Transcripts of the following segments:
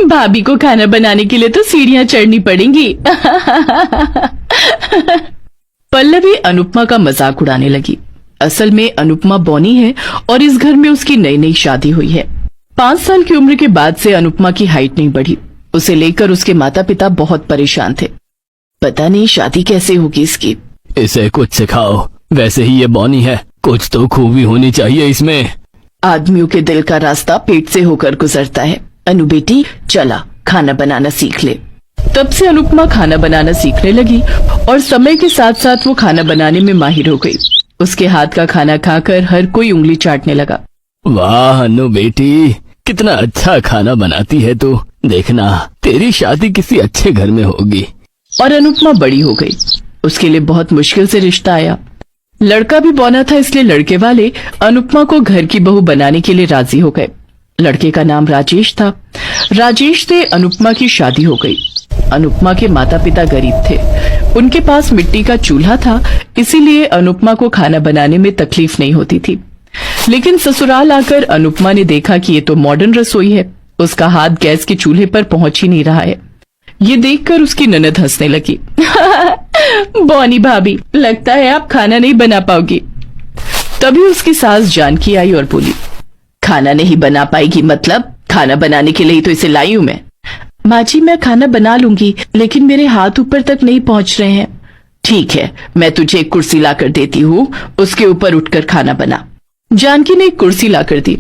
भाभी को खाना बनाने के लिए तो सीढ़ियां चढ़नी पड़ेंगी। पल्लवी अनुपमा का मजाक उड़ाने लगी। असल में अनुपमा बॉनी है और इस घर में उसकी नई नई शादी हुई है। 5 साल की उम्र के बाद से अनुपमा की हाइट नहीं बढ़ी। उसे लेकर उसके माता पिता बहुत परेशान थे। पता नहीं शादी कैसे होगी इसकी। इसे कुछ सिखाओ, वैसे ही ये बॉनी है, कुछ तो खूबी होनी चाहिए इसमें। आदमियों के दिल का रास्ता पेट से होकर गुजरता है। अनु बेटी चला खाना बनाना सीख ले। तब से अनुपमा खाना बनाना सीखने लगी और समय के साथ साथ वो खाना बनाने में माहिर हो गई। उसके हाथ का खाना खाकर हर कोई उंगली चाटने लगा। वाह अनु बेटी, कितना अच्छा खाना बनाती है तू। देखना तेरी शादी किसी अच्छे घर में होगी। और अनुपमा बड़ी हो गई। उसके लिए बहुत मुश्किल से रिश्ता आया। लड़का भी बौना था, इसलिए लड़के वाले अनुपमा को घर की बहू बनाने के लिए राजी हो गए। लड़के का नाम राजेश था। राजेश से अनुपमा की शादी हो गई। अनुपमा के माता पिता गरीब थे। उनके पास मिट्टी का चूल्हा था, इसीलिए अनुपमा को खाना बनाने में तकलीफ नहीं होती थी। लेकिन ससुराल आकर अनुपमा ने देखा कि ये तो मॉडर्न रसोई है। उसका हाथ गैस के चूल्हे पर पहुंच ही नहीं रहा है। ये देखकर उसकी ननद हंसने लगी। बॉनी भाभी, लगता है आप खाना नहीं बना पाओगी। तभी उसकी सास जानकी आई और बोली, खाना नहीं बना पाएगी मतलब? खाना बनाने के लिए तो इसे लाई हूं मैं। माँ जी मैं खाना बना लूंगी, लेकिन मेरे हाथ ऊपर तक नहीं पहुंच रहे हैं। ठीक है, मैं तुझे एक कुर्सी लाकर देती हूँ, उसके ऊपर उठकर खाना बना। जानकी ने एक कुर्सी लाकर दी।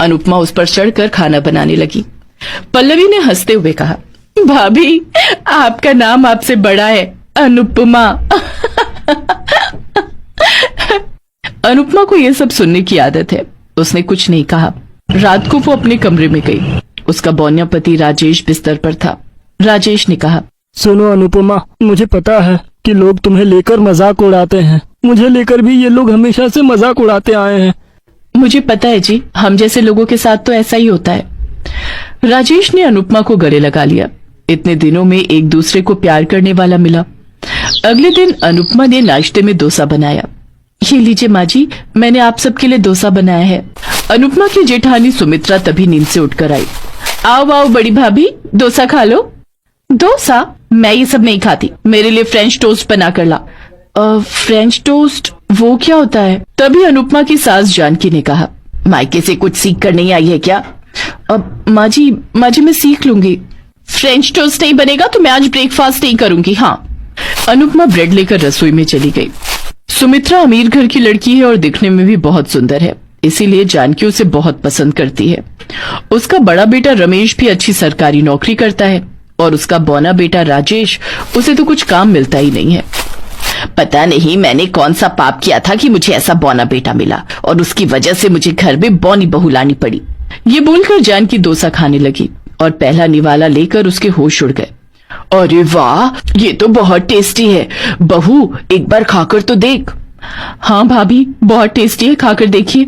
अनुपमा उस पर चढ़कर खाना बनाने लगी। पल्लवी ने हंसते हुए कहा, भाभी आपका नाम आपसे बड़ा है, अनुपमा। अनुपमा को यह सब सुनने की आदत है। उसने कुछ नहीं कहा। रात को वो अपने कमरे में गई। उसका बौनिया पति राजेश बिस्तर पर था। राजेश ने कहा, सुनो अनुपमा, मुझे पता है कि लोग तुम्हें लेकर मजाक उड़ाते हैं। मुझे लेकर भी ये लोग हमेशा से मजाक उड़ाते आए हैं। मुझे पता है जी, हम जैसे लोगों के साथ तो ऐसा ही होता है। राजेश ने अनुपमा को गले लगा लिया। इतने दिनों में एक दूसरे को प्यार करने वाला मिला। अगले दिन अनुपमा ने नाश्ते में डोसा बनाया। ये लीजिए माँ जी, मैंने आप सबके लिए डोसा बनाया है। अनुपमा की जेठानी सुमित्रा तभी नींद से उठकर आई। आओ आओ बड़ी भाभी, डोसा खा लो। डोसा? मैं ये सब नहीं खाती, मेरे लिए फ्रेंच टोस्ट बना कर ला। फ्रेंच टोस्ट वो क्या होता है? तभी अनुपमा की सास जानकी ने कहा, मायके से कुछ सीख कर नहीं आई है क्या? माँ जी मैं सीख लूंगी। फ्रेंच टोस्ट नहीं बनेगा तो मैं आज ब्रेकफास्ट नहीं करूंगी। हाँ। अनुपमा ब्रेड लेकर रसोई में चली गई। सुमित्रा अमीर घर की लड़की है और दिखने में भी बहुत सुंदर है, इसीलिए जानकी उसे बहुत पसंद करती है। उसका बड़ा बेटा रमेश भी अच्छी सरकारी नौकरी करता है और उसका बौना बेटा राजेश, उसे तो कुछ काम मिलता ही नहीं है। पता नहीं मैंने कौन सा पाप किया था कि मुझे ऐसा बौना बेटा मिला और उसकी वजह से मुझे घर में बौनी बहू लानी पड़ी। ये बोलकर जानकी डोसा खाने लगी और पहला निवाला लेकर उसके होश उड़ गए। अरे वाह, ये तो बहुत टेस्टी है। बहू एक बार खाकर तो देख। हाँ भाभी, बहुत टेस्टी है, खाकर देखिए।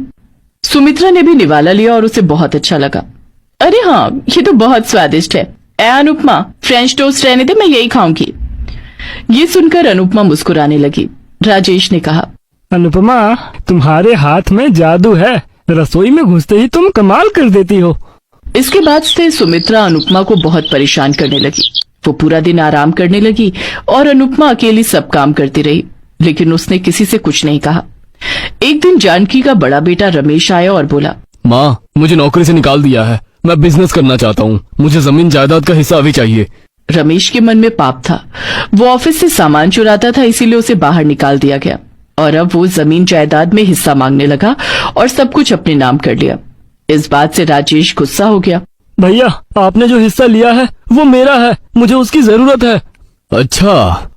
सुमित्रा ने भी निवाला लिया और उसे बहुत अच्छा लगा। अरे हाँ, ये तो बहुत स्वादिष्ट है। अनुपमा, फ्रेंच टोस्ट रहने दे, मैं यही खाऊंगी। ये सुनकर अनुपमा मुस्कुराने लगी। राजेश ने कहा, अनुपमा, तुम्हारे हाथ में जादू है, रसोई में घुसते ही तुम कमाल कर देती हो। इसके बाद से सुमित्रा अनुपमा को बहुत परेशान करने लगी। वो पूरा दिन आराम करने लगी और अनुपमा अकेली सब काम करती रही, लेकिन उसने किसी से कुछ नहीं कहा। एक दिन जानकी का बड़ा बेटा रमेश आया और बोला, माँ, मुझे नौकरी से निकाल दिया है, मैं बिजनेस करना चाहता हूँ, मुझे जमीन जायदाद का हिस्सा भी चाहिए। रमेश के मन में पाप था। वो ऑफिस से सामान चुराता था, इसीलिए उसे बाहर निकाल दिया गया और अब वो जमीन जायदाद में हिस्सा मांगने लगा और सब कुछ अपने नाम कर लिया। इस बात से राजेश गुस्सा हो गया। भैया, आपने जो हिस्सा लिया है वो मेरा है, मुझे उसकी जरूरत है। अच्छा,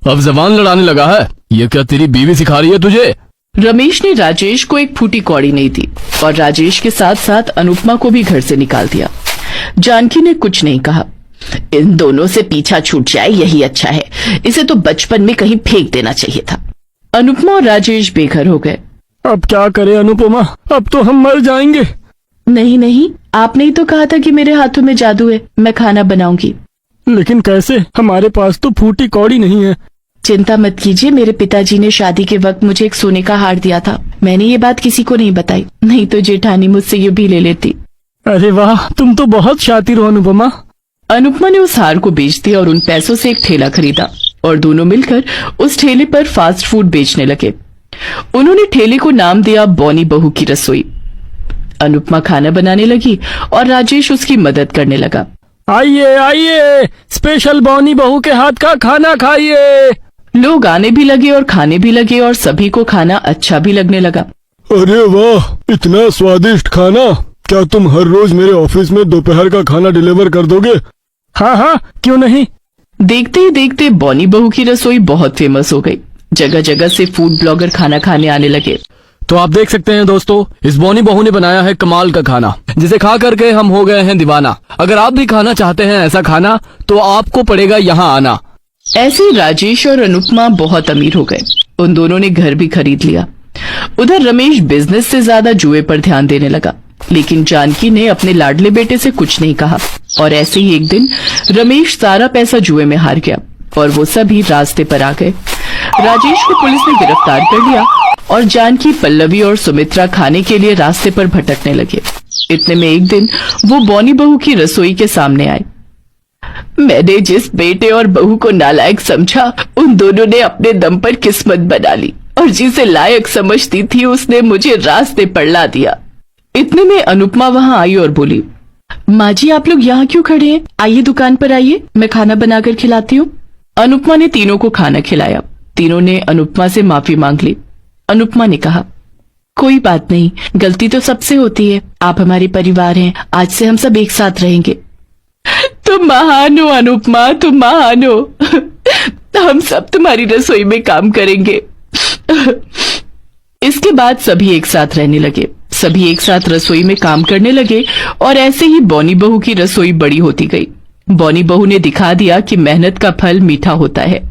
अब जबान लड़ाने लगा है? ये क्या तेरी बीवी सिखा रही है तुझे? रमेश ने राजेश को एक फूटी कौड़ी नहीं दी और राजेश के साथ साथ अनुपमा को भी घर से निकाल दिया। जानकी ने कुछ नहीं कहा। इन दोनों से पीछा छूट जाए यही अच्छा है, इसे तो बचपन में कहीं फेंक देना चाहिए था। अनुपमा और राजेश बेघर हो गए। अब क्या करें अनुपमा, अब तो हम मर जाएंगे। नहीं नहीं, आपने ही तो कहा था कि मेरे हाथों में जादू है, मैं खाना बनाऊंगी। लेकिन कैसे? हमारे पास तो फूटी कौड़ी नहीं है। चिंता मत कीजिए, मेरे पिताजी ने शादी के वक्त मुझे एक सोने का हार दिया था। मैंने ये बात किसी को नहीं बताई, नहीं तो जेठानी मुझसे ये भी ले लेती। अरे वाह, तुम तो बहुत शातिर हो अनुपमा। अनुपमा ने उस हार को बेच दिया और उन पैसों से एक ठेला खरीदा और दोनों मिलकर उस ठेले पर फास्ट फूड बेचने लगे। उन्होंने ठेले को नाम दिया बॉनी बहू की रसोई। अनुपमा खाना बनाने लगी और राजेश उसकी मदद करने लगा। आइए आइए, स्पेशल बॉनी बहू के हाथ का खाना खाइए। लोग आने भी लगे और खाने भी लगे और सभी को खाना अच्छा भी लगने लगा। अरे वाह, इतना स्वादिष्ट खाना! क्या तुम हर रोज मेरे ऑफिस में दोपहर का खाना डिलीवर कर दोगे? हाँ हाँ, क्यों नहीं। देखते ही देखते बॉनी बहू की रसोई बहुत फेमस हो गई। जगह जगह से फूड ब्लॉगर खाना खाने आने लगे। तो आप देख सकते हैं दोस्तों, इस बॉनी बहू ने बनाया है कमाल का खाना, जिसे खा करके हम हो गए हैं दीवाना। अगर आप भी खाना चाहते हैं ऐसा खाना, तो आपको पड़ेगा यहाँ आना। ऐसे ही राजेश और अनुपमा बहुत अमीर हो गए। उन दोनों ने घर भी खरीद लिया। उधर रमेश बिजनेस से ज्यादा जुए पर ध्यान देने लगा, लेकिन जानकी ने अपने लाडले बेटे से कुछ नहीं कहा। और ऐसे ही एक दिन रमेश सारा पैसा जुए में हार गया और वो सभी रास्ते पर आ गए। राजेश को पुलिस ने गिरफ्तार कर लिया और जानकी, पल्लवी और सुमित्रा खाने के लिए रास्ते पर भटकने लगे। इतने में एक दिन वो बॉनी बहू की रसोई के सामने आए। मैंने जिस बेटे और बहू को नालायक समझा, उन दोनों ने अपने दम पर किस्मत बना ली और जिसे लायक समझती थी उसने मुझे रास्ते पर ला दिया। इतने में अनुपमा वहां आई और बोली, माँ जी आप लोग यहाँ क्यों खड़े हैं? आइए दुकान पर आइए, मैं खाना बनाकर खिलाती हूँ। अनुपमा ने तीनों को खाना खिलाया। तीनों ने अनुपमा से माफी मांग ली। अनुपमा ने कहा, कोई बात नहीं, गलती तो सबसे होती है। आप हमारे परिवार हैं, आज से हम सब एक साथ रहेंगे। तुम महान हो अनुपमा, तुम महान हो। हम सब तुम्हारी रसोई में काम करेंगे। इसके बाद सभी एक साथ रहने लगे। सभी एक साथ रसोई में काम करने लगे और ऐसे ही बॉनी बहू की रसोई बड़ी होती गई। बॉनी बहू ने दिखा दिया कि मेहनत का फल मीठा होता है।